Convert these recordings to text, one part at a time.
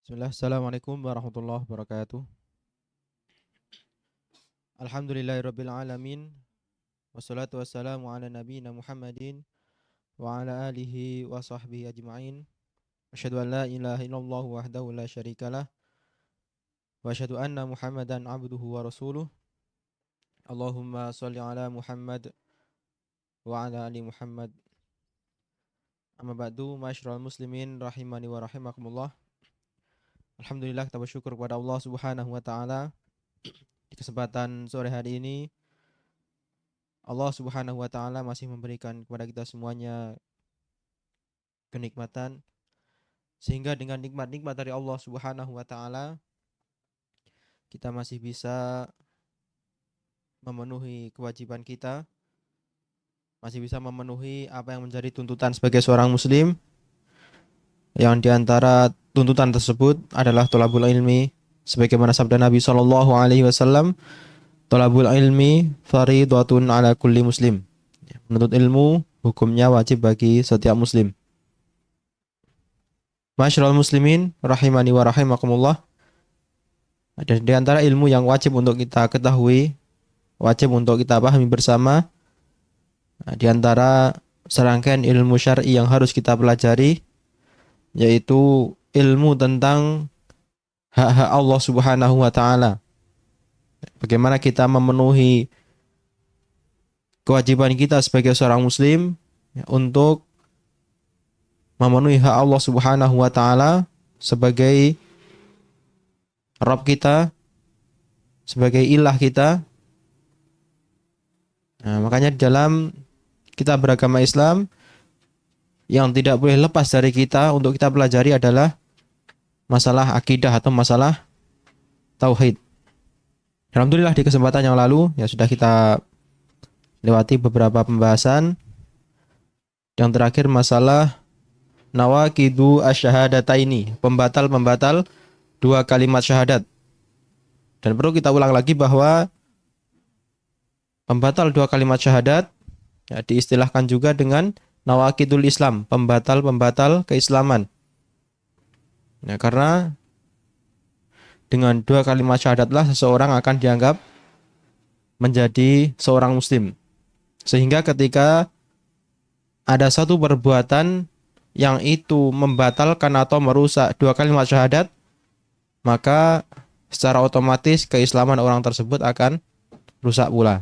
Bismillah, Assalamualaikum warahmatullahi wabarakatuh. Alhamdulillahirabbil alamin. Wassalatu wassalamu ala nabiyyina Muhammadin wa ala alihi wa sahbihi ajma'in. Asyhadu an la ilaha illallah wahdahu la syarikalah wa asyhadu anna Muhammadan abduhu wa rasuluh. Allahumma shalli ala Muhammad wa ala ali Muhammad. Amma ba'du, ma'asyiral muslimin rahimani wa rahimakumullah. Alhamdulillah, kita bersyukur kepada Allah Subhanahu wa taala di kesempatan sore hari ini. Allah Subhanahu wa taala masih memberikan kepada kita semuanya kenikmatan, sehingga dengan nikmat-nikmat dari Allah Subhanahu wa taala kita masih bisa memenuhi kewajiban kita, masih bisa memenuhi apa yang menjadi tuntutan sebagai seorang muslim, yang diantara tuntutan tersebut adalah thalabul ilmi, sebagaimana sabda Nabi sallallahu alaihi wasallam, thalabul ilmi fardhatun ala kulli muslim. Menuntut ilmu hukumnya wajib bagi setiap muslim. Ma'asyiral muslimin rahimani wa rahimakumullah. Dan di antara ilmu yang wajib untuk kita ketahui, wajib untuk kita pahami bersama, di antara serangkaian ilmu syar'i yang harus kita pelajari, yaitu ilmu tentang hak-hak Allah Subhanahu wa taala. Bagaimana kita memenuhi kewajiban kita sebagai seorang muslim untuk memenuhi hak Allah Subhanahu wa taala sebagai Rabb kita, sebagai ilah kita. Nah, makanya dalam kita beragama Islam yang tidak boleh lepas dari kita untuk kita pelajari adalah masalah akidah atau masalah tauhid. Alhamdulillah, di kesempatan yang lalu ya sudah kita lewati beberapa pembahasan. Yang terakhir masalah nawaqidu asyhadataini, pembatal-pembatal dua kalimat syahadat. Dan perlu kita ulang lagi bahwa pembatal dua kalimat syahadat ya, diistilahkan juga dengan nawaqidul Islam, pembatal-pembatal keislaman. Ya, karena dengan dua kalimat syahadatlah seseorang akan dianggap menjadi seorang muslim. Sehingga ketika ada satu perbuatan yang itu membatalkan atau merusak dua kalimat syahadat, maka secara otomatis keislaman orang tersebut akan rusak pula.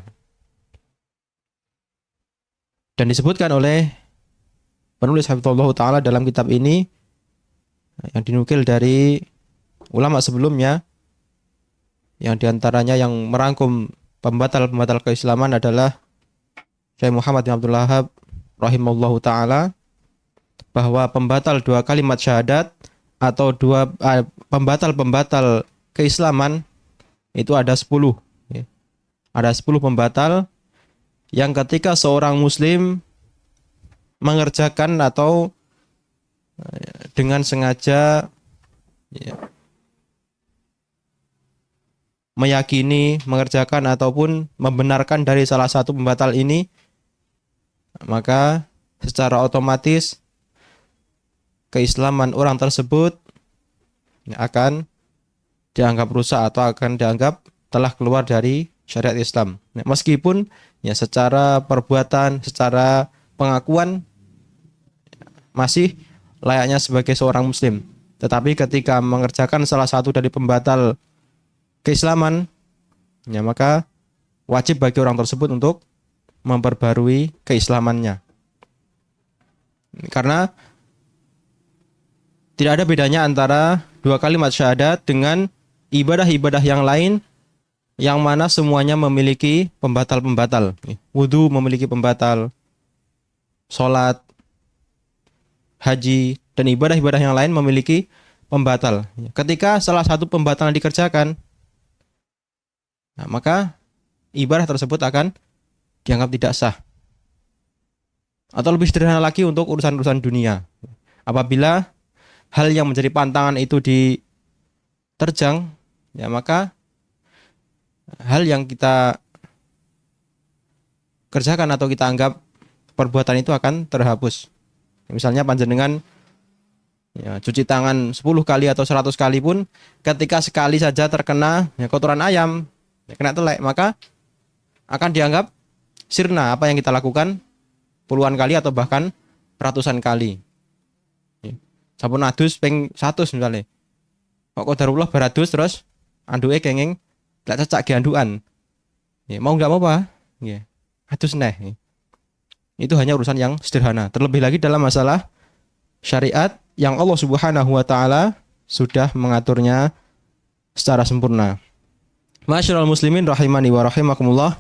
Dan disebutkan oleh penulis Hafizahullah Ta'ala dalam kitab ini, yang dinukil dari ulama sebelumnya, yang diantaranya yang merangkum pembatal-pembatal keislaman adalah Syekh Muhammad bin Abdul Wahhab rahimahullahu ta'ala, bahwa pembatal dua kalimat syahadat atau pembatal-pembatal keislaman itu ada 10. Ada 10 pembatal yang ketika seorang muslim mengerjakan atau dengan sengaja meyakini, mengerjakan ataupun membenarkan dari salah satu pembatal ini, maka secara otomatis keislaman orang tersebut akan dianggap rusak atau akan dianggap telah keluar dari syariat Islam. Meskipun ya secara perbuatan, secara pengakuan masih layaknya sebagai seorang muslim, tetapi ketika mengerjakan salah satu dari pembatal keislaman, ya maka wajib bagi orang tersebut untuk memperbarui keislamannya. Karena tidak ada bedanya antara dua kalimat syahadat dengan ibadah-ibadah yang lain, yang mana semuanya memiliki pembatal-pembatal. Wudu memiliki pembatal, sholat, haji, dan ibadah-ibadah yang lain memiliki pembatal. Ketika salah satu pembatalan dikerjakan, nah, maka ibadah tersebut akan dianggap tidak sah. Atau lebih sederhana lagi untuk urusan-urusan dunia. Apabila hal yang menjadi pantangan itu diterjang, ya maka hal yang kita kerjakan atau kita anggap perbuatan itu akan terhapus. Misalnya panjenengan Ya, cuci tangan 10 kali atau 100 kali pun ketika sekali saja terkena ya, kotoran ayam, ya, kena telek, maka akan dianggap sirna apa yang kita lakukan puluhan kali atau bahkan ratusan kali. Ya. Sampun adus ping 100 misalnya. Kok qadarullah beradus terus anduke kenging gak cecak ge andukan. Ya, mau nggak mau apa? Ya. Adus neh. Ya. Itu hanya urusan yang sederhana. Terlebih lagi dalam masalah syariat yang Allah Subhanahu wa taala sudah mengaturnya secara sempurna. Masyaallah muslimin rahimani wa rahimakumullah.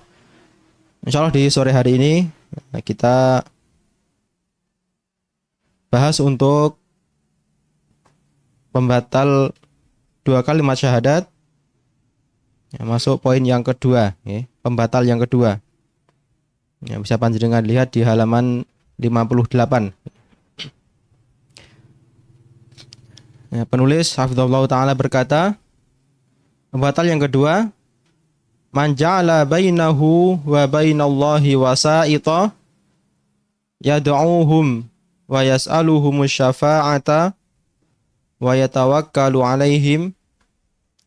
Insyaallah di sore hari ini kita bahas untuk pembatal 2 kalimat syahadat. Ya, masuk poin yang kedua, ya, pembatal yang kedua. Ya, bisa panjenengan lihat di halaman 58. Ya, penulis hafizahullah taala berkata, pembatal yang kedua, man ja'ala bainahu wa bainallahi wasa'ita yad'uuhum wa yas'aluhumus syafa'ata wa yatawakkalu 'alaihim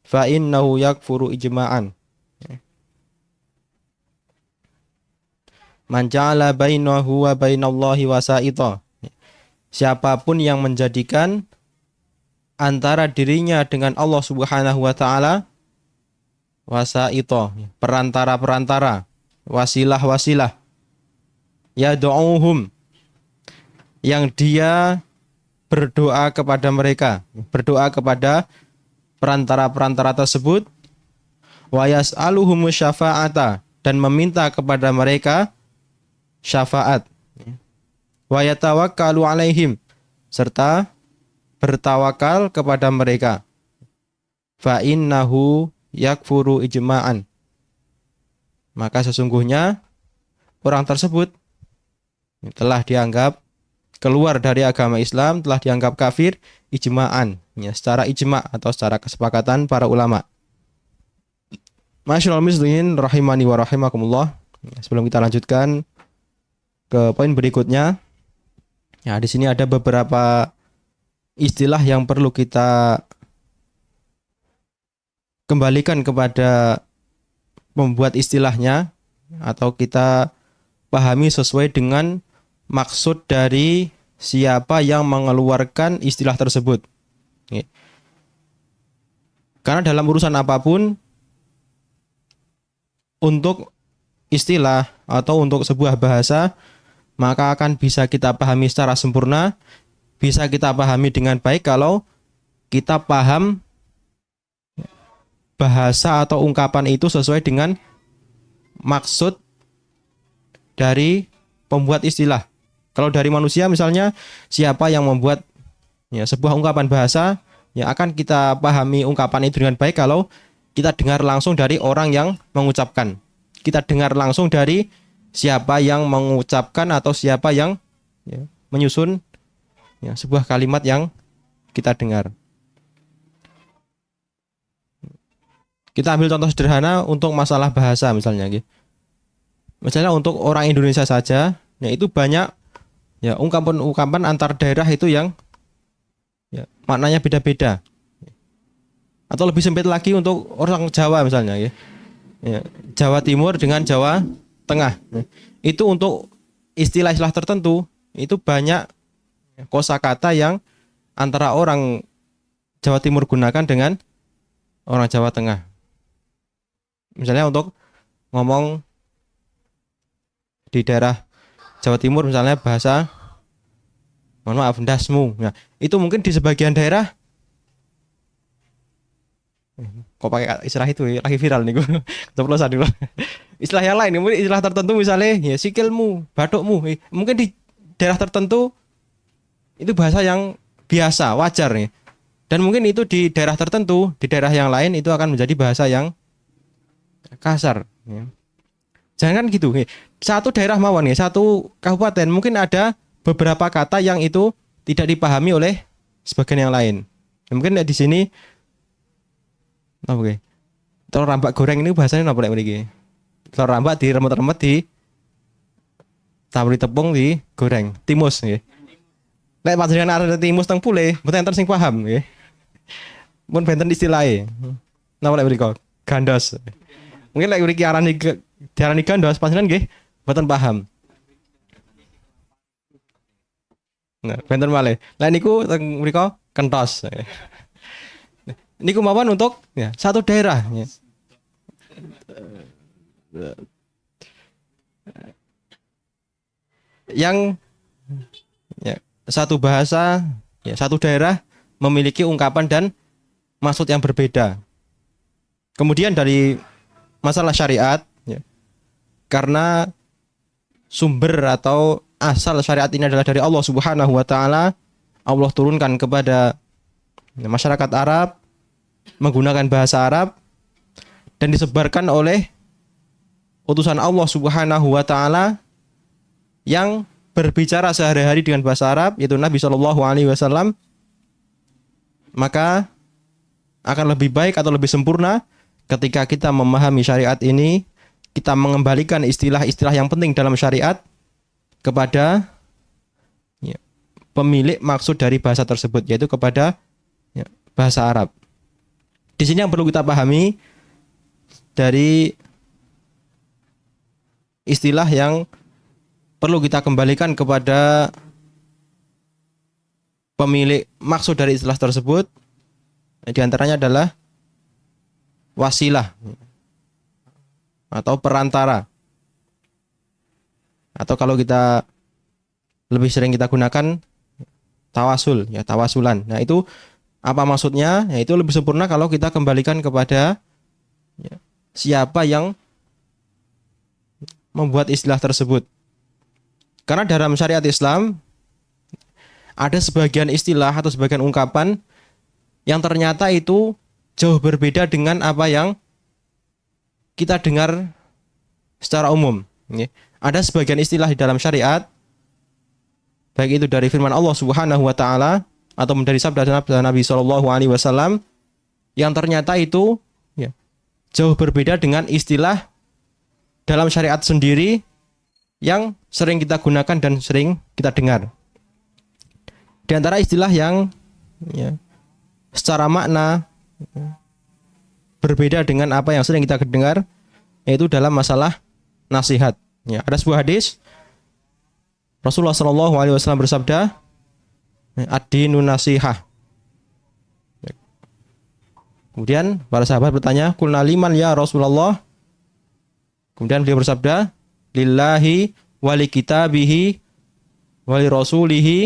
fa innahu yakfuru ijma'an. Man ja'ala bainahu wa bainallahi wasa'ita. Siapapun yang menjadikan antara dirinya dengan Allah Subhanahu wa taala wasa'ita, perantara-perantara, wasilah-wasilah, yad'uuhum, yang dia berdoa kepada mereka, berdoa kepada perantara-perantara tersebut, wa yas'aluhumus syafa'ata, dan meminta kepada mereka syafaat, wa yatawakkalu 'alaihim, serta bertawakal kepada mereka, fa innahu yakfuru ijma'an, maka sesungguhnya orang tersebut telah dianggap keluar dari agama Islam, telah dianggap kafir ijma'an, ya, secara ijma' atau secara kesepakatan para ulama. Masyaallah muslimin rahimani wa rahimakumullah. Sebelum kita lanjutkan ke poin berikutnya, ya, di sini ada beberapa istilah yang perlu kita kembalikan kepada pembuat istilahnya, atau kita pahami sesuai dengan maksud dari siapa yang mengeluarkan istilah tersebut. Karena dalam urusan apapun, untuk istilah atau untuk sebuah bahasa, maka akan bisa kita pahami secara sempurna, bisa kita pahami dengan baik kalau kita paham bahasa atau ungkapan itu sesuai dengan maksud dari pembuat istilah. Kalau dari manusia misalnya, siapa yang membuat ya, sebuah ungkapan bahasa, ya akan kita pahami ungkapan itu dengan baik kalau kita dengar langsung dari orang yang mengucapkan. Kita dengar langsung dari siapa yang mengucapkan atau siapa yang ya, menyusun ya, sebuah kalimat yang kita dengar. Kita ambil contoh sederhana untuk masalah bahasa misalnya. Misalnya untuk orang Indonesia saja, ya itu banyak ya ungkapan-ungkapan antar daerah itu yang ya, maknanya beda-beda. Atau lebih sempit lagi untuk orang Jawa misalnya. Ya, Jawa Timur dengan Jawa Tengah. Itu untuk istilah-istilah tertentu, itu banyak kosakata yang antara orang Jawa Timur gunakan dengan orang Jawa Tengah. Misalnya untuk ngomong di daerah Jawa Timur misalnya bahasa, mohon maaf, ndasmu. Nah, itu mungkin di sebagian daerah kok pakai istilah itu ya, lagi viral nih gue. Ceplosan dulu. Istilah yang lain, mungkin istilah tertentu misalnya ya sikilmu, batukmu. Mungkin di daerah tertentu itu bahasa yang biasa, wajar nih. Dan mungkin itu di daerah tertentu, di daerah yang lain itu akan menjadi bahasa yang kasar. Ya. Jangan gitu. Satu daerah mawon nih, satu kabupaten mungkin ada beberapa kata yang itu tidak dipahami oleh sebagian yang lain. Mungkin di sini, oke, telur rambak goreng ini bahasanya apa lagi? Telur rambak diremet-remet, di taburi tepung, di goreng, timus. Ya. Lek panjenengan arep timus teng pule, mboten enten sing paham nggih. Mun benten istilahé. Napa lek mriko? Gandos. Mungkin lek mriki diarani gandos panjenengan nggih mboten paham. Nah, benten malih. Lah niku teng mriko kentos. Niku mawon untuk ya, satu daerah ya. Yang ya, satu bahasa ya, satu daerah memiliki ungkapan dan maksud yang berbeda. Kemudian dari masalah syariat ya, karena sumber atau asal syariat ini adalah dari Allah Subhanahu wa taala. Allah turunkan kepada masyarakat Arab menggunakan bahasa Arab dan disebarkan oleh utusan Allah Subhanahu wa taala yang berbicara sehari-hari dengan bahasa Arab, yaitu Nabi Shallallahu alaihi wasallam. Maka akan lebih baik atau lebih sempurna ketika kita memahami syariat ini, kita mengembalikan istilah-istilah yang penting dalam syariat kepada ya, pemilik maksud dari bahasa tersebut, yaitu kepada ya, bahasa Arab. Di sini yang perlu kita pahami dari istilah yang perlu kita kembalikan kepada pemilik maksud dari istilah tersebut, di antaranya adalah wasilah atau perantara. Atau kalau kita lebih sering kita gunakan tawasul, ya tawasulan. Nah, itu apa maksudnya? Ya, itu lebih sempurna kalau kita kembalikan kepada ya, siapa yang membuat istilah tersebut. Karena dalam syariat Islam ada sebagian istilah atau sebagian ungkapan yang ternyata itu jauh berbeda dengan apa yang kita dengar secara umum. Ada sebagian istilah di dalam syariat, baik itu dari firman Allah Subhanahu wa taala atau dari sabda Nabi Shallallahu alaihi wasallam, yang ternyata itu ya, jauh berbeda dengan istilah dalam syariat sendiri yang sering kita gunakan dan sering kita dengar. Di antara istilah yang ya, secara makna berbeda dengan apa yang sering kita dengar, yaitu dalam masalah nasihat. Ya, ada sebuah hadis Rasulullah Shallallahu alaihi wasallam bersabda, ad-dinu nasihah. Kemudian para sahabat bertanya, qulna liman ya Rasulullah? Kemudian beliau bersabda, lillahi wali kitabihi wali rasulihi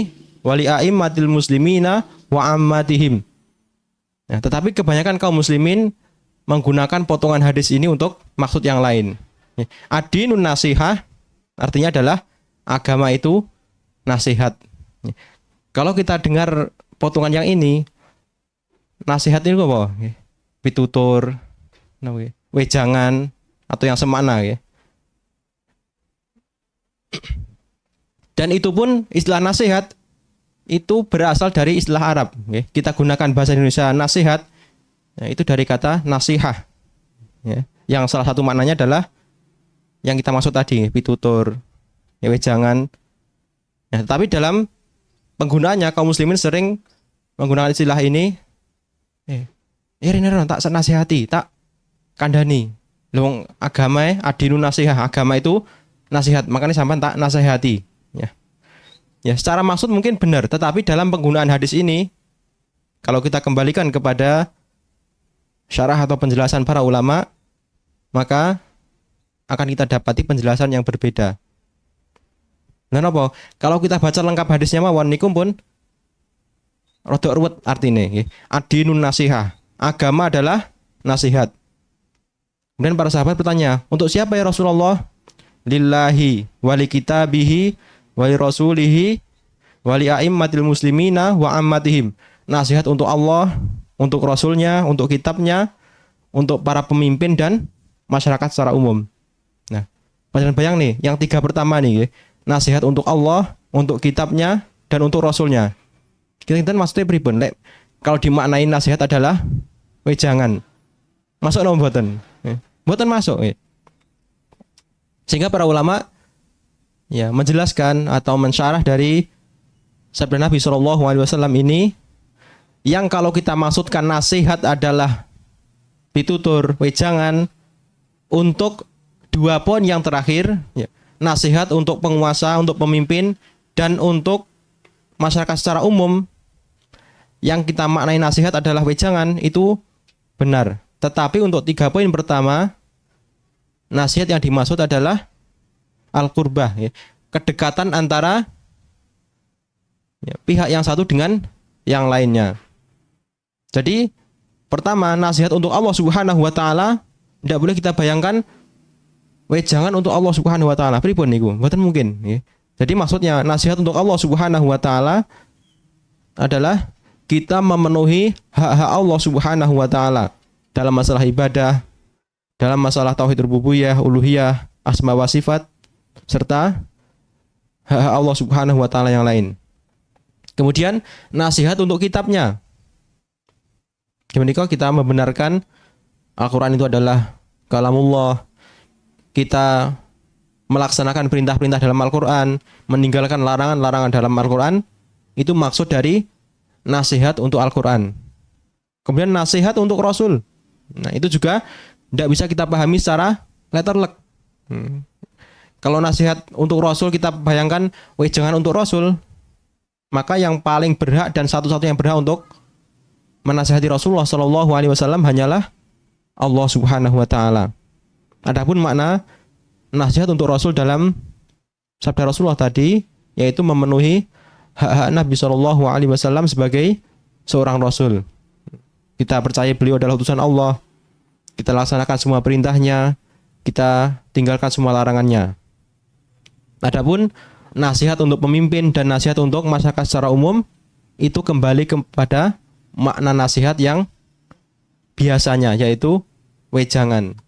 wali a'immatil muslimina wa ammatihim. Nah, tetapi kebanyakan kaum muslimin menggunakan potongan hadis ini untuk maksud yang lain. Ad-dinun nasihah artinya adalah agama itu nasihat. Kalau kita dengar potongan yang ini, nasihat ini apa? Pitutur, wejangan atau yang semakna ya. Dan itu pun istilah nasihat itu berasal dari istilah Arab. Kita gunakan bahasa Indonesia nasihat, ya, itu dari kata nasihah. Ya, yang salah satu maknanya adalah yang kita maksud tadi, pitutur, ya, wejangan. Nah, tapi dalam penggunaannya kaum muslimin sering menggunakan istilah ini. Ini tak nasihati, tak kandhani. Lewong agama adinu nasihah, agama itu nasihat, makanya sampai tak nasihati. Ya, secara maksud mungkin benar, tetapi dalam penggunaan hadis ini, kalau kita kembalikan kepada syarah atau penjelasan para ulama, maka akan kita dapati penjelasan yang berbeda. Nah, apa? Kalau kita baca lengkap hadisnya mawon niku pun rada ruwet artine nggih. Adinun nasihah. Agama adalah nasihat. Kemudian para sahabat bertanya, untuk siapa ya Rasulullah? Lillahi wali kitabihi wali rasulihi wali a'immatil muslimina wa ammatihim. Nasihat untuk Allah, untuk Rasulnya, untuk kitabnya, untuk para pemimpin dan masyarakat secara umum. Nah, bayang nih, yang tiga pertama nih, nasihat untuk Allah, untuk kitabnya, dan untuk Rasulnya. Kita maksudnya pripun? Kalau dimaknain nasihat adalah wejangan. Masuk nomor mboten? Mboten masuk. Sehingga para ulama ya menjelaskan atau mensyarah dari sabda Nabi SAW ini, yang kalau kita maksudkan nasihat adalah pitutur, wejangan untuk dua poin yang terakhir, ya, nasihat untuk penguasa, untuk pemimpin, dan untuk masyarakat secara umum, yang kita maknai nasihat adalah wejangan, itu benar. Tetapi untuk 3 poin pertama, nasihat yang dimaksud adalah al-qurbah, ya, kedekatan antara ya, pihak yang satu dengan yang lainnya. Jadi pertama, nasihat untuk Allah Subhanahu wa taala tidak boleh kita bayangkan wejangan untuk Allah Subhanahu wa taala. Pripun niku? Mboten mungkin, ya. Jadi maksudnya nasihat untuk Allah Subhanahu wa taala adalah kita memenuhi hak-hak Allah Subhanahu wa taala dalam masalah ibadah, dalam masalah tauhid rububiyah, uluhiyah, asma wa sifat, serta hak-hak Allah Subhanahu wa taala yang lain. Kemudian nasihat untuk kitabnya. Kemudian kita membenarkan Al-Quran itu adalah kalamullah. Kita melaksanakan perintah-perintah dalam Al-Quran, meninggalkan larangan-larangan dalam Al-Quran. Itu maksud dari nasihat untuk Al-Quran. Kemudian nasihat untuk Rasul. Nah, itu juga tidak bisa kita pahami secara letterlek. Kalau nasihat untuk Rasul kita bayangkan wejangan untuk Rasul, maka yang paling berhak dan satu-satunya yang berhak untuk menasihati Rasulullah SAW hanyalah Allah Subhanahu wa taala. Adapun makna nasihat untuk Rasul dalam sabda Rasulullah tadi, yaitu memenuhi hak-hak Nabi SAW sebagai seorang Rasul. Kita percaya beliau adalah utusan Allah, kita laksanakan semua perintahnya, kita tinggalkan semua larangannya. Adapun nasihat untuk pemimpin dan nasihat untuk masyarakat secara umum, itu kembali kepada makna nasihat yang biasanya, yaitu wejangan.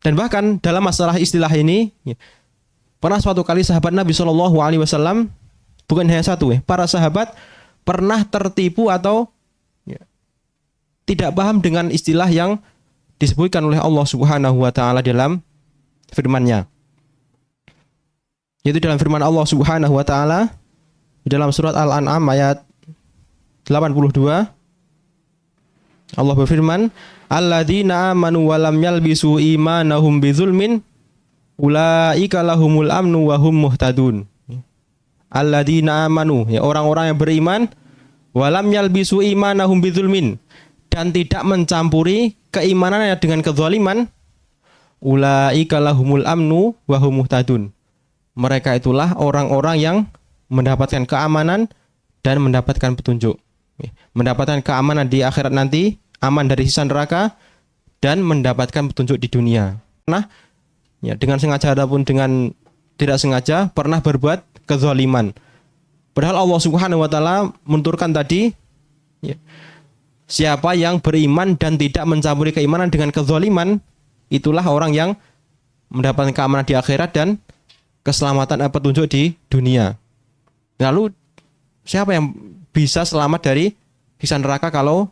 Dan bahkan dalam masalah istilah ini, pernah suatu kali sahabat Nabi SAW, bukan hanya satu, para sahabat pernah tertipu atau tidak paham dengan istilah yang disebutkan oleh Allah Subhanahu wa taala dalam firman-Nya. Yaitu dalam firman Allah Subhanahu wa taala dalam surat Al-An'am ayat 82, Allah berfirman, alladzina amanu wa lam yalbisu imanahum bizulmin ulaika lahumul amnu wa hum muhtadun. Alladzina amanu, ya, orang-orang yang beriman, wa lam yalbisu imanahum bizulmin, dan tidak mencampuri keimanannya dengan kezaliman, ulaika lahumul amnu wa hum muhtadun. Mereka itulah orang-orang yang mendapatkan keamanan dan mendapatkan petunjuk. Mendapatkan keamanan di akhirat nanti, aman dari siksa neraka, dan mendapatkan petunjuk di dunia. Nah, ya, dengan sengaja ataupun dengan tidak sengaja pernah berbuat kezaliman. Padahal Allah Subhanahu wa taala menunturkan tadi, ya, siapa yang beriman dan tidak mencampuri keimanan dengan kezaliman, itulah orang yang mendapatkan keamanan di akhirat dan keselamatan dan petunjuk di dunia. Lalu siapa yang bisa selamat dari siksa neraka kalau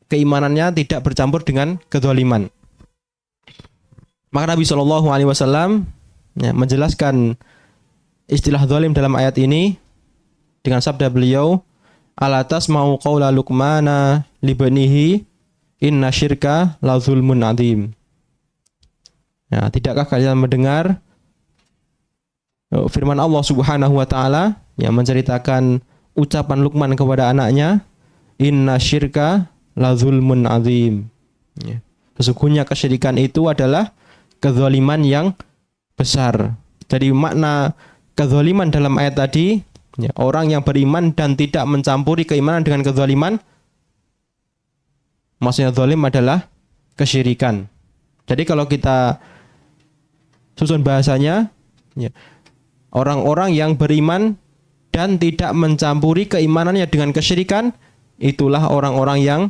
keimanannya tidak bercampur dengan kezaliman? Maka Nabi SAW menjelaskan istilah zalim dalam ayat ini dengan sabda beliau, ala tasma'u qawla Luqmana libanihi inna syirka la zulmun adzim. Ya, tidakkah kalian mendengar firman Allah Subhanahu wa taala yang menceritakan ucapan Luqman kepada anaknya, inna syirka la zulmun adzim. Ya. Sesungguhnya kesyirikan itu adalah kezaliman yang besar. Jadi makna kezaliman dalam ayat tadi, ya, orang yang beriman dan tidak mencampuri keimanan dengan kezaliman, maksudnya zalim adalah kesyirikan. Jadi kalau kita susun bahasanya, ya, orang-orang yang beriman dan tidak mencampuri keimanannya dengan kesyirikan, itulah orang-orang yang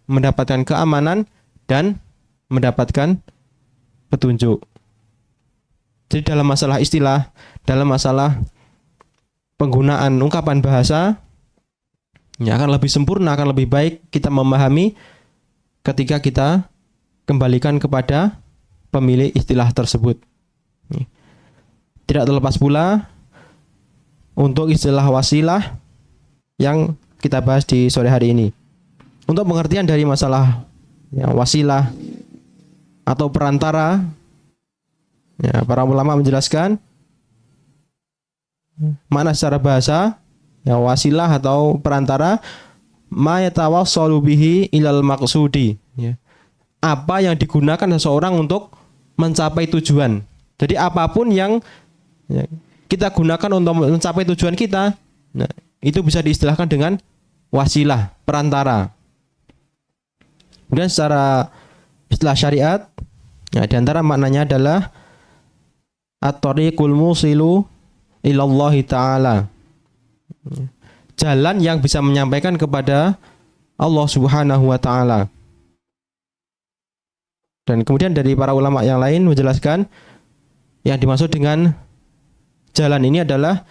mendapatkan keamanan dan mendapatkan petunjuk. Jadi dalam masalah istilah, dalam masalah penggunaan ungkapan bahasa, ya, akan lebih sempurna, akan lebih baik kita memahami ketika kita kembalikan kepada pemilik istilah tersebut. Tidak terlepas pula untuk istilah wasilah yang kita bahas di sore hari ini. Untuk pengertian dari masalah wasilah atau perantara, para ulama menjelaskan makna secara bahasa wasilah atau perantara ma yatawassalu bihi ilal maqsudi, apa yang digunakan seseorang untuk mencapai tujuan. Jadi apapun yang kita gunakan untuk mencapai tujuan kita, itu bisa diistilahkan dengan wasilah, perantara. Kemudian secara istilah syariat, di antara maknanya adalah at-tariqul musilu ilallahi ta'ala, jalan yang bisa menyampaikan kepada Allah Subhanahu wa ta'ala. Dan kemudian dari para ulama yang lain menjelaskan yang dimaksud dengan jalan ini adalah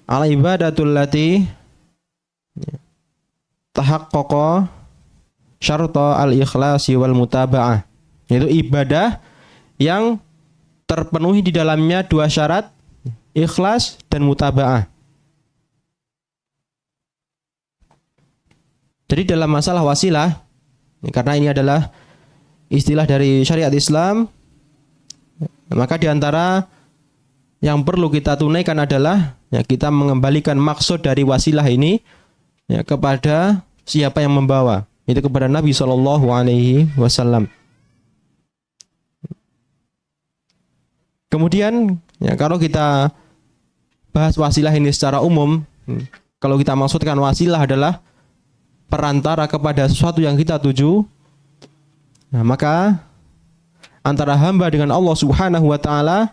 al-ibadatul lati tahaqqaqa syarta al-ikhlasi wal mutaba'ah, yaitu ibadah yang terpenuhi di dalamnya dua syarat, ikhlas dan mutaba'ah. Jadi dalam masalah wasilah, karena ini adalah istilah dari syariat Islam, maka di antara yang perlu kita tunaikan adalah kita mengembalikan maksud dari wasilah ini kepada siapa yang membawa, itu kepada Nabi SAW. Kemudian kalau kita bahas wasilah ini secara umum, kalau kita maksudkan wasilah adalah perantara kepada sesuatu yang kita tuju, maka antara hamba dengan Allah Subhanahu wa ta'ala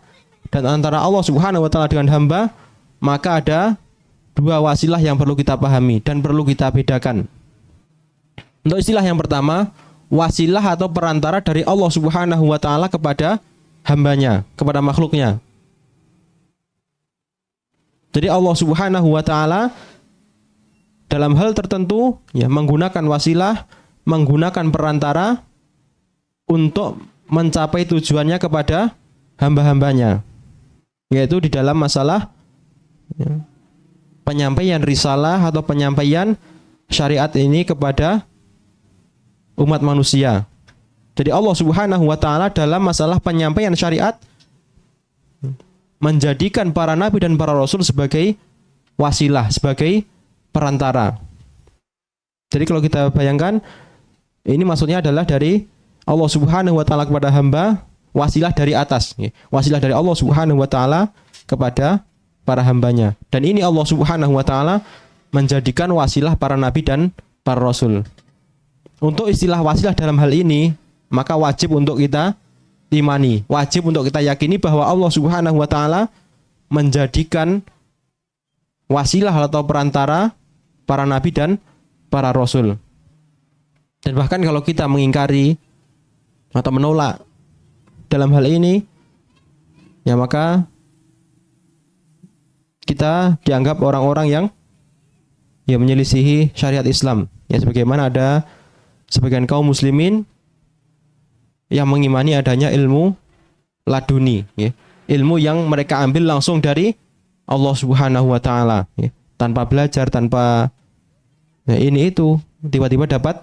dan antara Allah Subhanahu wa ta'ala dengan hamba, maka ada dua wasilah yang perlu kita pahami dan perlu kita bedakan. Untuk istilah yang pertama, wasilah atau perantara dari Allah Subhanahu wa ta'ala kepada hambanya, kepada makhluknya. Jadi Allah Subhanahu wa ta'ala dalam hal tertentu menggunakan wasilah, menggunakan perantara untuk mencapai tujuannya kepada hamba-hambanya, yaitu di dalam masalah penyampaian risalah atau penyampaian syariat ini kepada umat manusia. Jadi Allah Subhanahu wa ta'ala dalam masalah penyampaian syariat menjadikan para nabi dan para rasul sebagai wasilah, sebagai perantara. Jadi kalau kita bayangkan, ini maksudnya adalah dari Allah Subhanahu wa ta'ala kepada hamba, wasilah dari atas, wasilah dari Allah Subhanahu wa ta'ala kepada para hambanya. Dan ini Allah Subhanahu wa ta'ala menjadikan wasilah para nabi dan para rasul. Untuk istilah wasilah dalam hal ini, maka wajib untuk kita imani, wajib untuk kita yakini bahwa Allah Subhanahu wa ta'ala menjadikan wasilah atau perantara para nabi dan para rasul. Dan bahkan kalau kita mengingkari atau menolak dalam hal ini, maka kita dianggap orang-orang yang menyelisihi syariat Islam. Sebagaimana ada sebagian kaum muslimin yang mengimani adanya ilmu laduni, ilmu yang mereka ambil langsung dari Allah Subhanahu wa ta'ala, tanpa belajar, tanpa ini itu, tiba-tiba dapat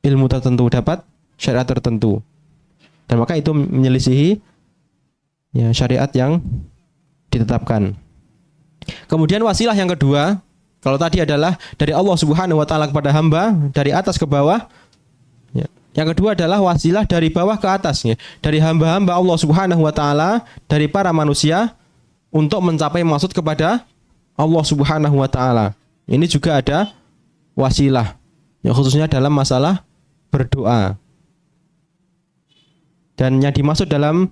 ilmu tertentu, dapat syariat tertentu, dan maka itu menyelisihi syariat yang ditetapkan. Kemudian wasilah yang kedua, kalau tadi adalah dari Allah Subhanahu wa ta'ala kepada hamba, dari atas ke bawah, yang kedua adalah wasilah dari bawah ke atas, dari hamba-hamba Allah Subhanahu wa ta'ala, dari para manusia untuk mencapai maksud kepada Allah Subhanahu wa ta'ala. Ini juga ada wasilah, khususnya dalam masalah berdoa. Dan yang dimaksud dalam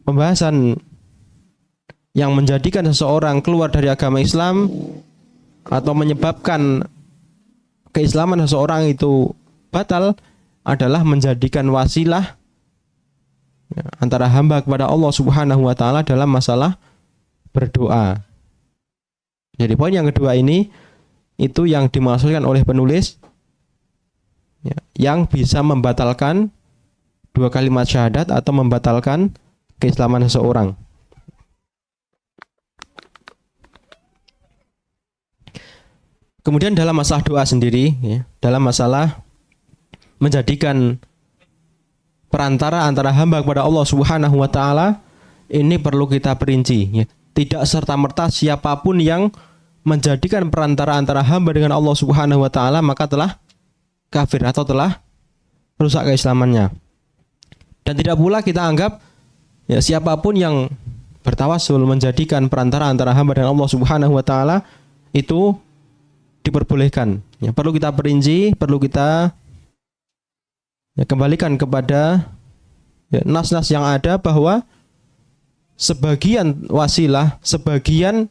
pembahasan yang menjadikan seseorang keluar dari agama Islam atau menyebabkan keislaman seseorang itu batal adalah menjadikan wasilah antara hamba kepada Allah Subhanahu wa ta'ala dalam masalah berdoa. Jadi poin yang kedua ini, itu yang dimaksudkan oleh penulis, yang bisa membatalkan dua kalimat syahadat atau membatalkan keislaman seseorang. Kemudian dalam masalah doa sendiri, ya, dalam masalah menjadikan perantara antara hamba kepada Allah Subhanahu wa taala, ini perlu kita perinci, ya. Tidak serta-merta siapapun yang menjadikan perantara antara hamba dengan Allah Subhanahu wa taala maka telah kafir atau telah rusak keislamannya. Dan tidak pula kita anggap, ya, siapapun yang bertawasul menjadikan perantara antara hamba dengan Allah Subhanahu wa taala itu diperbolehkan. Ya, perlu kita perinci, perlu kita, ya, kembalikan kepada, ya, nas-nas yang ada bahwa sebagian wasilah, sebagian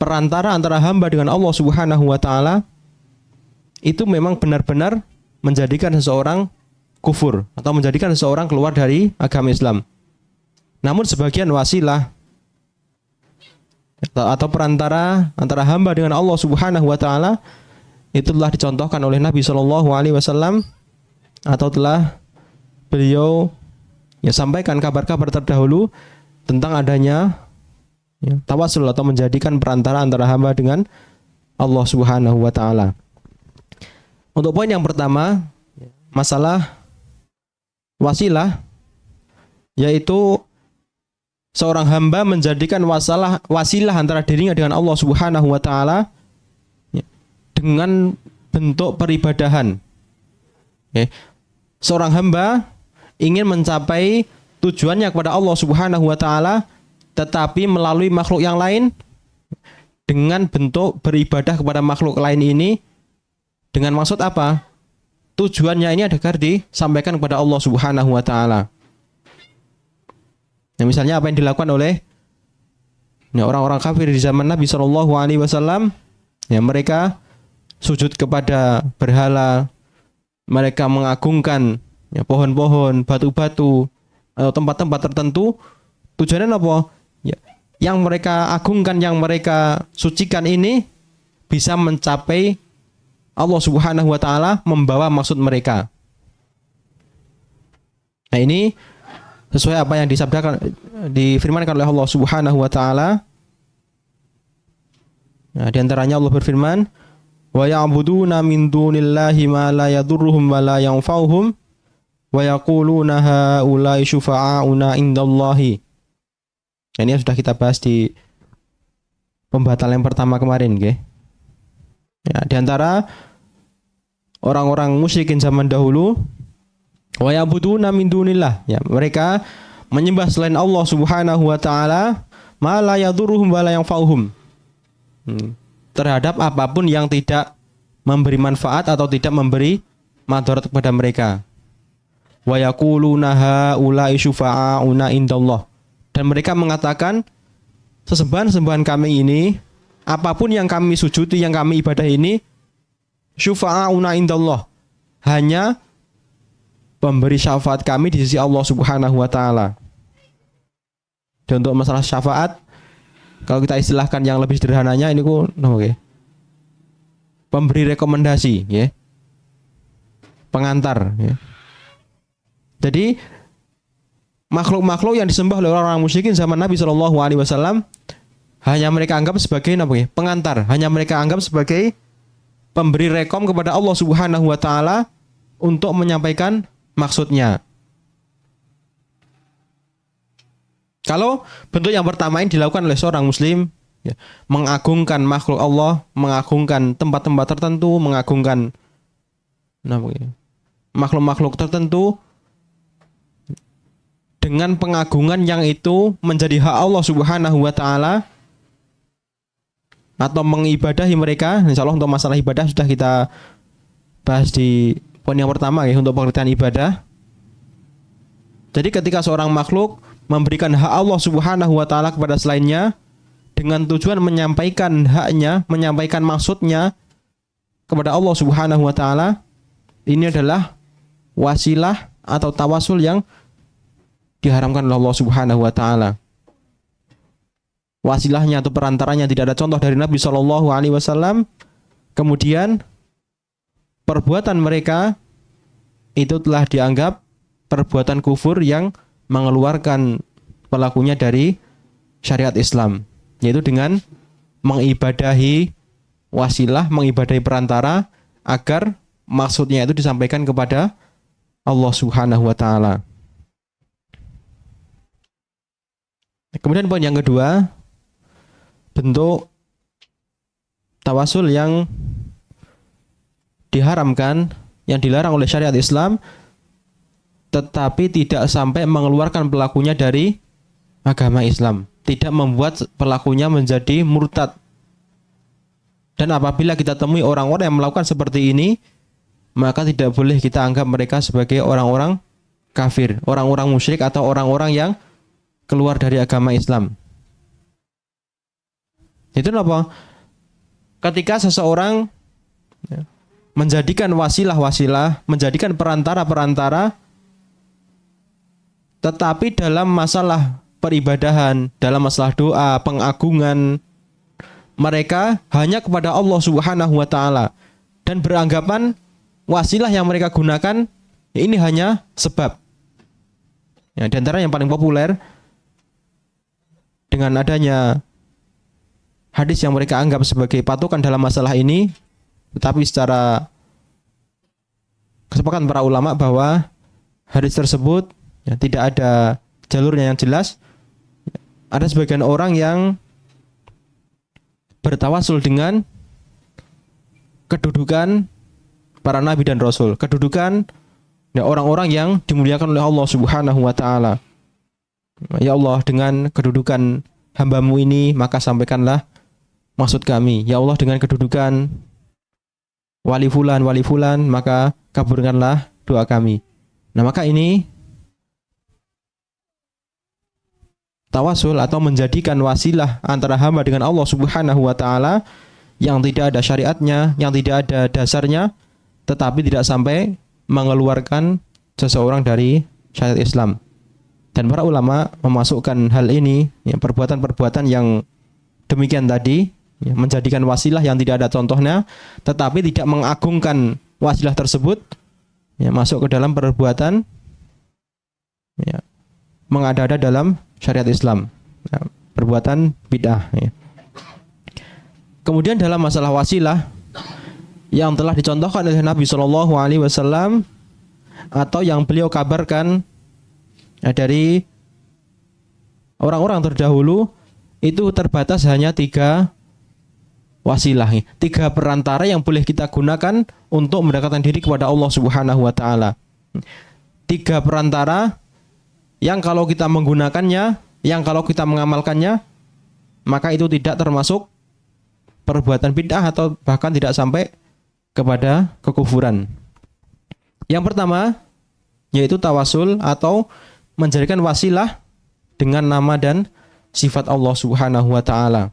perantara antara hamba dengan Allah Subhanahu wa taala itu memang benar-benar menjadikan seseorang kufur atau menjadikan seseorang keluar dari agama Islam. Namun sebagian wasilah atau perantara antara hamba dengan Allah Subhanahu wa taala itu telah dicontohkan oleh Nabi Shallallahu alaihi wasallam atau telah beliau, ya, sampaikan kabar-kabar terdahulu tentang adanya, ya, tawasul atau menjadikan perantara antara hamba dengan Allah Subhanahu wa taala. Untuk poin yang pertama, masalah wasilah, yaitu seorang hamba menjadikan wasilah antara dirinya dengan Allah Subhanahu wa taala, ya, dengan bentuk peribadahan. Okay. Seorang hamba ingin mencapai tujuannya kepada Allah Subhanahu wa taala tetapi melalui makhluk yang lain dengan bentuk beribadah kepada makhluk lain ini dengan maksud apa? Tujuannya ini agar disampaikan kepada Allah Subhanahu wa taala. Nah, misalnya apa yang dilakukan oleh, ya, orang-orang kafir di zaman Nabi Shallallahu alaihi wasallam, ya, mereka sujud kepada berhala, mereka mengagungkan, ya, pohon-pohon, batu-batu atau tempat-tempat tertentu. Tujuannya apa? Ya, yang mereka agungkan, yang mereka sucikan ini bisa mencapai Allah Subhanahu wa taala, membawa maksud mereka. Nah, ini sesuai apa yang difirmankan oleh Allah Subhanahu wa taala. Nah, di antaranya Allah berfirman, "Wa ya'buduna min dunillahi ma la yadurruhum wa la yanfa'uhum wa yaquluna haula'i syufa'auna indallahi." Ini sudah kita bahas di pembatalan yang pertama kemarin, okay? Ya, di antara orang-orang musyrikin zaman dahulu, wa ya'buduna min dunillah, ya, mereka menyembah selain Allah Subhanahu wa taala ma la yadurruhum wa la yanfa'uhum, terhadap apapun yang tidak memberi manfaat atau tidak memberi madarat kepada mereka. Wa yaquluna haula'i syufa'auna indallah, dan mereka mengatakan sesembahan-sembahan kami ini, apapun yang kami sujudi, yang kami ibadah ini, syufa'auna indallah, hanya pemberi syafaat kami di sisi Allah Subhanahu wa taala. Dan untuk masalah syafaat, kalau kita istilahkan yang lebih sederhananya ini pemberi rekomendasi, ya. Pengantar, ya. Jadi makhluk-makhluk yang disembah oleh orang-orang musyrikin zaman Nabi Shallallahu alaihi wasallam hanya mereka anggap sebagai pengantar, hanya mereka anggap sebagai pemberi rekom kepada Allah Subhanahu wa taala untuk menyampaikan maksudnya. Kalau bentuk yang pertama ini dilakukan oleh seorang muslim, ya, mengagungkan makhluk Allah, mengagungkan tempat-tempat tertentu, mengagungkan makhluk-makhluk tertentu dengan pengagungan yang itu menjadi hak Allah Subhanahu wa taala, atau mengibadahi mereka. Insyaallah untuk masalah ibadah sudah kita bahas di poin yang pertama, ya, untuk pengertian ibadah. Jadi ketika seorang makhluk memberikan hak Allah Subhanahu wa taala kepada selainnya dengan tujuan menyampaikan haknya, menyampaikan maksudnya kepada Allah Subhanahu wa taala, ini adalah wasilah atau tawasul yang diharamkan oleh Allah Subhanahu wa taala. Wasilahnya atau perantaranya tidak ada contoh dari Nabi Shallallahu alaihi wasallam. Kemudian perbuatan mereka itu telah dianggap perbuatan kufur yang mengeluarkan pelakunya dari syariat Islam, yaitu dengan mengibadahi wasilah, mengibadahi perantara agar maksudnya itu disampaikan kepada Allah Subhanahu wa taala. Kemudian poin yang kedua, bentuk tawasul yang diharamkan, yang dilarang oleh syariat Islam, tetapi tidak sampai mengeluarkan pelakunya dari agama Islam, tidak membuat pelakunya menjadi murtad. Dan apabila kita temui orang-orang yang melakukan seperti ini, maka tidak boleh kita anggap mereka sebagai orang-orang kafir, orang-orang musyrik atau orang-orang yang keluar dari agama Islam. Itu apa? Ketika seseorang menjadikan wasilah-wasilah, menjadikan perantara-perantara, tetapi dalam masalah peribadahan, dalam masalah doa, pengagungan, mereka hanya kepada Allah Subhanahu wa taala dan beranggapan wasilah yang mereka gunakan ini hanya sebab. Ya, di antara yang paling populer dengan adanya hadis yang mereka anggap sebagai patokan dalam masalah ini, tetapi secara kesepakatan para ulama bahwa hadis tersebut ya, tidak ada jalurnya yang jelas. Ada sebagian orang yang bertawasul dengan kedudukan para nabi dan rasul, kedudukan ya, orang-orang yang dimuliakan oleh Allah Subhanahu wa taala. Ya Allah, dengan kedudukan hamba-Mu ini maka sampaikanlah maksud kami. Ya Allah, dengan kedudukan wali fulan maka kabulkanlah doa kami. Nah, maka ini tawasul atau menjadikan wasilah antara hamba dengan Allah Subhanahu wa taala yang tidak ada syariatnya, yang tidak ada dasarnya, tetapi tidak sampai mengeluarkan seseorang dari syariat Islam. Dan para ulama memasukkan hal ini, ya, perbuatan-perbuatan yang demikian tadi, ya, menjadikan wasilah yang tidak ada contohnya, tetapi tidak mengagungkan wasilah tersebut, ya, masuk ke dalam perbuatan ya, mengada-ada dalam syariat Islam, ya, perbuatan bid'ah. Ya. Kemudian dalam masalah wasilah yang telah dicontohkan oleh Nabi Shallallahu Alaihi Wasallam atau yang beliau kabarkan ya, dari orang-orang terdahulu, itu terbatas hanya 3 wasilah, 3 perantara yang boleh kita gunakan untuk mendekatkan diri kepada Allah Subhanahu wa taala. 3 perantara yang kalau kita menggunakannya, yang kalau kita mengamalkannya, maka itu tidak termasuk perbuatan bid'ah atau bahkan tidak sampai kepada kekufuran. Yang pertama yaitu tawasul atau menjadikan wasilah dengan nama dan sifat Allah Subhanahu wa taala.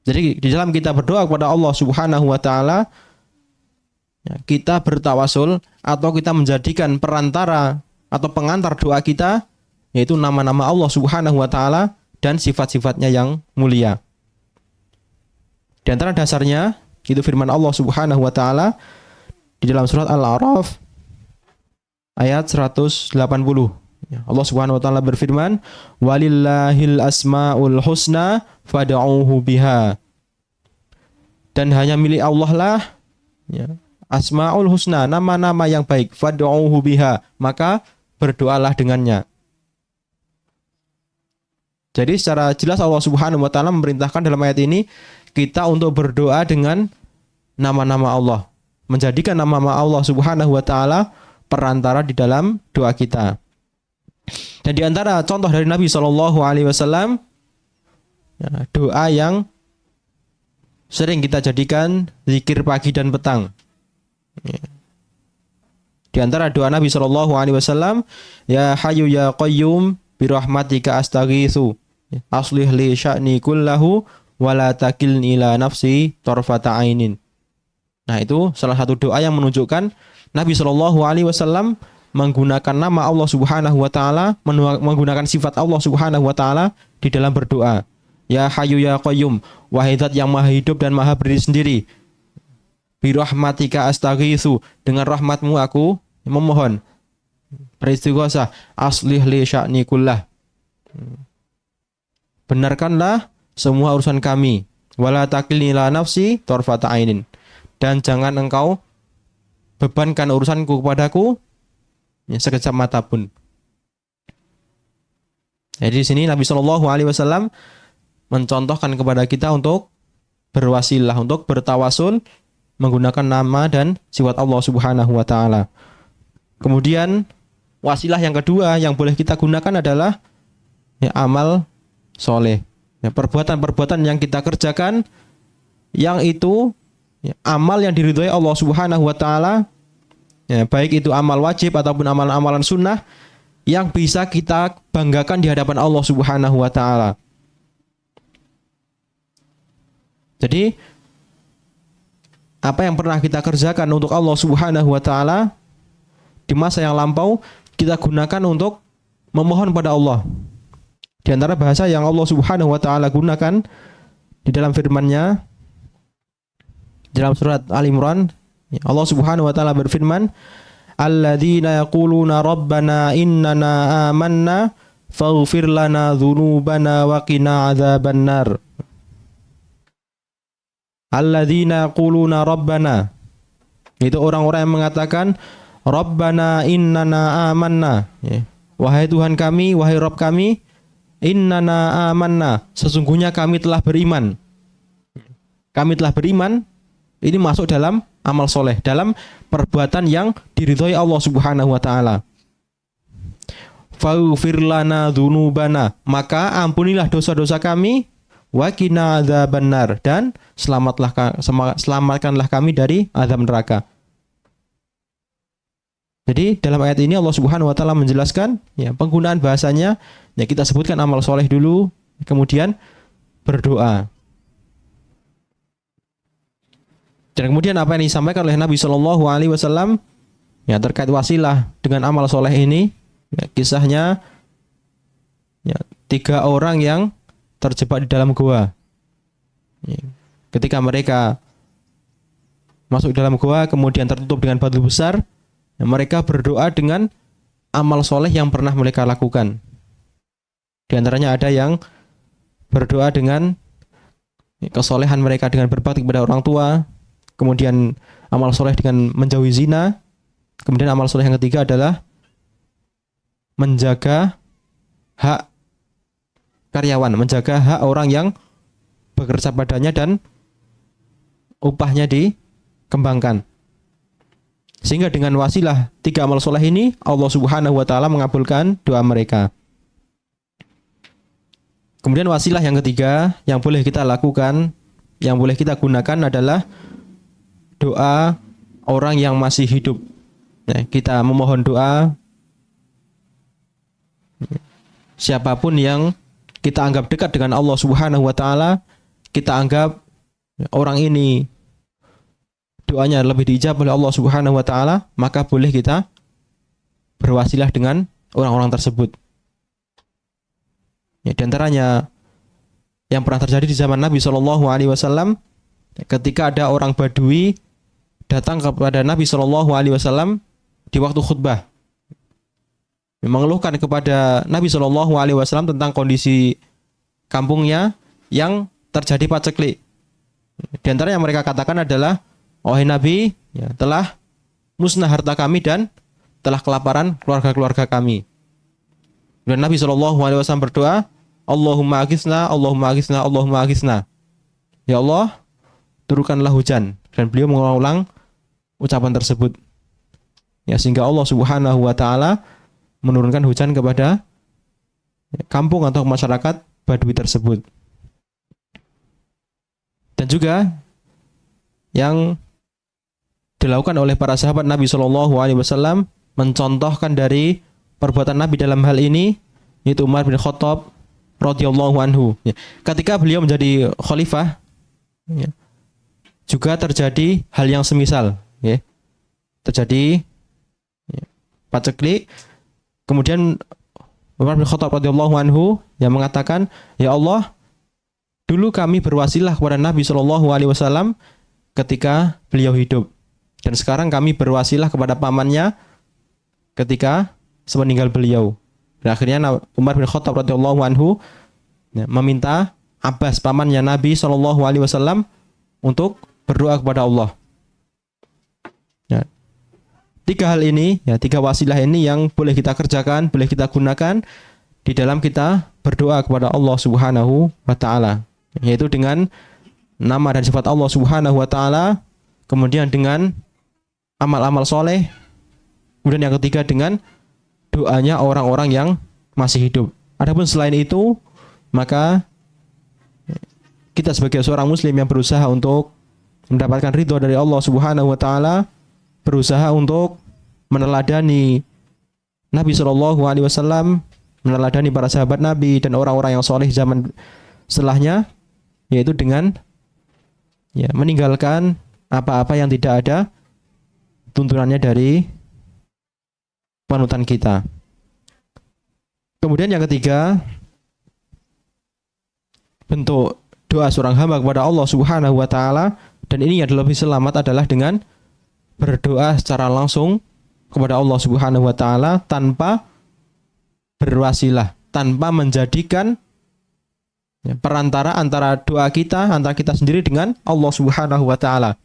Jadi di dalam kita berdoa kepada Allah Subhanahu wa taala, kita bertawasul atau kita menjadikan perantara atau pengantar doa kita yaitu nama-nama Allah Subhanahu wa taala dan sifat-sifatnya yang mulia. Di antara dasarnya itu firman Allah Subhanahu wa taala di dalam surat Al-A'raf ayat 180. Allah Subhanahu wa taala berfirman, "Walillahil asmaul husna fad'uuhu biha." Dan hanya milik Allah lah ya, asmaul husna, nama-nama yang baik, fad'uuhu biha, maka berdoalah dengannya. Jadi secara jelas Allah Subhanahu wa taala memerintahkan dalam ayat ini kita untuk berdoa dengan nama-nama Allah, menjadikan nama-nama Allah Subhanahu wa taala perantara di dalam doa kita. Dan di antara contoh dari Nabi Shallallahu Alaihi Wasallam, doa yang sering kita jadikan zikir pagi dan petang. Di antara doa Nabi Shallallahu Alaihi Wasallam, Ya Hayyu Ya Qayyum birahmatika astaghitsu aslih li sya'ni kullahu wala takilni ila nafsi tarfata ainin. Nah, itu salah satu doa yang menunjukkan Nabi Shallallahu Alaihi Wasallam menggunakan nama Allah Subhanahu wa taala, menggunakan sifat Allah Subhanahu wa taala di dalam berdoa. Ya Hayyu Ya Qayyum, wahai Zat yang Maha Hidup dan Maha Berdiri sendiri. Birahmatika astaghitsu, dengan rahmatmu aku memohon. Beristighosa, aslih li sya'ni kullah. Benarkanlah semua urusan kami, Wala takilni ila nafsi tarfata ainin. Dan jangan engkau bebankan urusanku kepadaku sekejap mata pun. Jadi di sini Nabi Shallallahu Alaihi Wasallam mencontohkan kepada kita untuk berwasilah, untuk bertawasul menggunakan nama dan sifat Allah Subhanahu Wa Taala. Kemudian wasilah yang kedua yang boleh kita gunakan adalah amal soleh. Perbuatan-perbuatan yang kita kerjakan yang itu amal yang diridhoi Allah Subhanahu Wa Taala, baik itu amal wajib ataupun amalan-amalan sunnah yang bisa kita banggakan di hadapan Allah Subhanahu Wa Taala. Jadi apa yang pernah kita kerjakan untuk Allah Subhanahu Wa Taala di masa yang lampau kita gunakan untuk memohon pada Allah. Di antara bahasa yang Allah Subhanahu Wa Taala gunakan di dalam firman-Nya dalam surat Al-Imran, Allah Subhanahu Wa Taala berfirman, alladzina yaquluna rabbana innana amanna faghfir lana dzunubana wa qina adzabannar. Alladzina yaquluna rabbana, itu orang-orang yang mengatakan rabbana innana amanna, wahai Tuhan kami, wahai Rabb kami, innana amanna, sesungguhnya kami telah beriman. Kami telah beriman, ini masuk dalam amal soleh, dalam perbuatan yang diridhoi Allah Subhanahu Wa Taala. Faghfir lana dzunubana, maka ampunilah dosa-dosa kami, wa qina adzabannar, dan selamatkanlah kami dari azab neraka. Jadi dalam ayat ini Allah Subhanahu Wa Taala menjelaskan penggunaan bahasanya, kita sebutkan amal soleh dulu, kemudian berdoa. Dan kemudian apa yang disampaikan oleh Nabi Shallallahu Alaihi Wasallam terkait wasilah dengan amal soleh ini, kisahnya 3 orang yang terjebak di dalam gua. Ketika mereka masuk dalam gua kemudian tertutup dengan batu besar, mereka berdoa dengan amal soleh yang pernah mereka lakukan. Di antaranya ada yang berdoa dengan kesolehan mereka dengan berbakti kepada orang tua, kemudian amal soleh dengan menjauhi zina, kemudian amal soleh yang ketiga adalah menjaga hak karyawan, menjaga hak orang yang bekerja padanya dan upahnya dikembangkan. Sehingga dengan wasilah 3 amal soleh ini Allah Subhanahu Wa Taala mengabulkan doa mereka. Kemudian wasilah yang ketiga yang boleh kita lakukan, yang boleh kita gunakan adalah doa orang yang masih hidup. Kita memohon doa siapapun yang kita anggap dekat dengan Allah Subhanahu Wa Taala, kita anggap orang ini doanya lebih diijab oleh Allah Subhanahu Wa Taala, maka boleh kita berwasilah dengan orang-orang tersebut. Di antaranya yang pernah terjadi di zaman Nabi Shallallahu Alaihi Wasallam, ketika ada orang Badui datang kepada Nabi Shallallahu Alaihi Wasallam di waktu khutbah, mengeluhkan kepada Nabi Shallallahu Alaihi Wasallam tentang kondisi kampungnya yang terjadi paceklik. Di antara yang mereka katakan adalah, wahai Nabi, telah musnah harta kami dan telah kelaparan keluarga-keluarga kami. Dan Nabi Shallallahu Alaihi Wasallam berdoa, Allahumma aghithna, Allahumma aghithna, Allahumma aghithna. Ya Allah, turunkanlah hujan. Dan beliau mengulang ucapan tersebut. Sehingga Allah Subhanahu Wa Taala menurunkan hujan kepada kampung atau masyarakat Badui tersebut. Dan juga yang dilakukan oleh para sahabat Nabi Shallallahu Alaihi Wasallam mencontohkan dari perbuatan Nabi dalam hal ini, yaitu Umar bin Khattab radhiyallahu anhu. Ketika beliau menjadi khalifah, juga terjadi hal yang semisal. Terjadi paceklik. Kemudian Umar bin Khattab radhiyallahu anhu yang mengatakan, ya Allah, dulu kami berwasilah kepada Nabi Shallallahu Alaihi Wasallam ketika beliau hidup, dan sekarang kami berwasilah kepada pamannya ketika sepeninggal beliau. Dan akhirnya Umar bin Khattab radhiyallahu anhu meminta Abbas, pamannya Nabi SAW, untuk berdoa kepada Allah. Ya. Tiga hal ini, ya, tiga wasilah ini yang boleh kita kerjakan, boleh kita gunakan di dalam kita berdoa kepada Allah Subhanahu wa taala, yaitu dengan nama dan sifat Allah Subhanahu wa taala, kemudian dengan amal-amal soleh, kemudian yang ketiga dengan doanya orang-orang yang masih hidup. Adapun selain itu, maka kita sebagai seorang muslim yang berusaha untuk mendapatkan ridho dari Allah Subhanahu wa taala, berusaha untuk meneladani Nabi SAW, meneladani para sahabat Nabi dan orang-orang yang soleh zaman setelahnya, yaitu dengan meninggalkan apa-apa yang tidak ada tuntunannya dari panutan kita. Kemudian yang ketiga, bentuk doa seorang hamba kepada Allah Subhanahu wa taala, dan ini yang lebih selamat adalah dengan berdoa secara langsung kepada Allah Subhanahu wa taala tanpa berwasilah, tanpa menjadikan perantara antara doa kita, antara kita sendiri dengan Allah Subhanahu wa taala.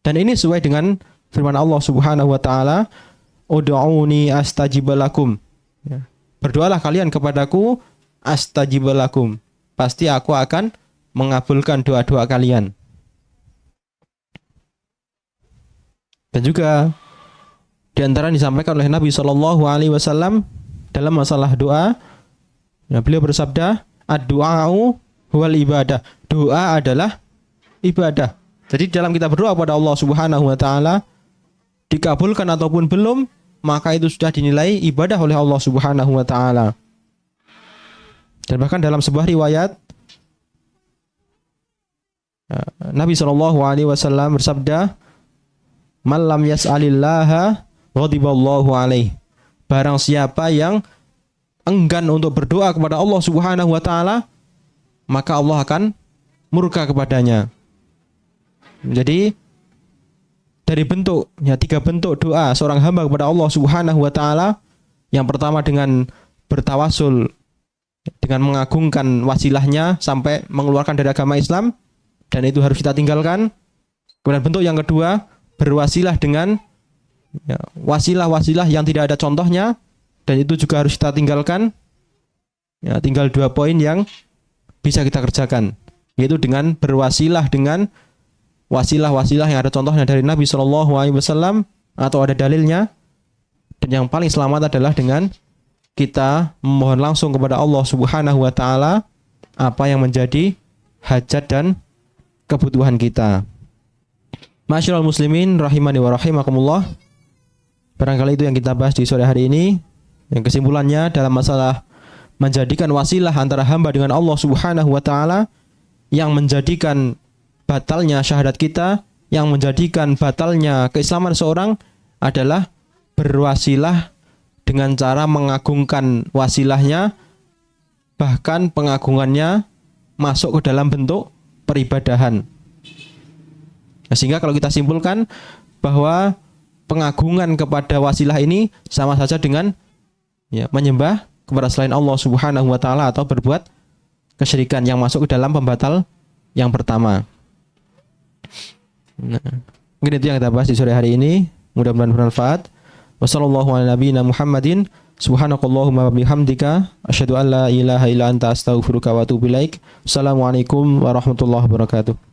Dan ini sesuai dengan firman Allah Subhanahu wa taala, "Ud'uni astajib lakum." Berdoalah kalian kepadaku, astajib lakum. Pasti aku akan mengabulkan doa-doa kalian. Dan juga di antara yang disampaikan oleh Nabi SAW dalam masalah doa, beliau bersabda, ad-du'a'u huwal ibadah. Doa adalah ibadah. Jadi dalam kita berdoa kepada Allah Subhanahu wa taala, dikabulkan ataupun belum, maka itu sudah dinilai ibadah oleh Allah Subhanahu wa taala. Dan bahkan dalam sebuah riwayat, Nabi SAW bersabda, "Man lam yas'alillaha ghadiballahu alaih." Barang siapa yang enggan untuk berdoa kepada Allah Subhanahu wa taala, maka Allah akan murka kepadanya. Jadi dari tiga bentuk doa seorang hamba kepada Allah Subhanahu wa taala, yang pertama dengan bertawasul, dengan mengagungkan wasilahnya sampai mengeluarkan dari agama Islam, dan itu harus kita tinggalkan. Kemudian bentuk yang kedua, berwasilah dengan wasilah-wasilah yang tidak ada contohnya, dan itu juga harus kita tinggalkan. Tinggal 2 poin yang bisa kita kerjakan, yaitu dengan berwasilah dengan wasilah-wasilah yang ada contohnya dari Nabi SAW atau ada dalilnya. Dan yang paling selamat adalah dengan kita memohon langsung kepada Allah Subhanahu wa taala apa yang menjadi hajat dan kebutuhan kita. Ma'asyiral muslimin rahimani wa rahimakumullah. Barangkali itu yang kita bahas di sore hari ini. Yang kesimpulannya dalam masalah menjadikan wasilah antara hamba dengan Allah Subhanahu wa taala, yang menjadikan batalnya syahadat kita, yang menjadikan batalnya keislaman seorang adalah berwasilah dengan cara mengagungkan wasilahnya, bahkan pengagungannya masuk ke dalam bentuk peribadahan. Sehingga kalau kita simpulkan bahwa pengagungan kepada wasilah ini sama saja dengan menyembah kepada selain Allah Subhanahu wa taala atau berbuat kesyirikan yang masuk ke dalam pembatal yang pertama. Mungkin itu yang kita bahas di sore hari ini. Mudah-mudahan bermanfaat. Wassallallahu ala nabiyyina Muhammadin. Subhanakallahumma wa bihamdika asyhadu an la ilaha illa anta astaghfiruka wa atubu ilaik. Assalamualaikum warahmatullahi wabarakatuh.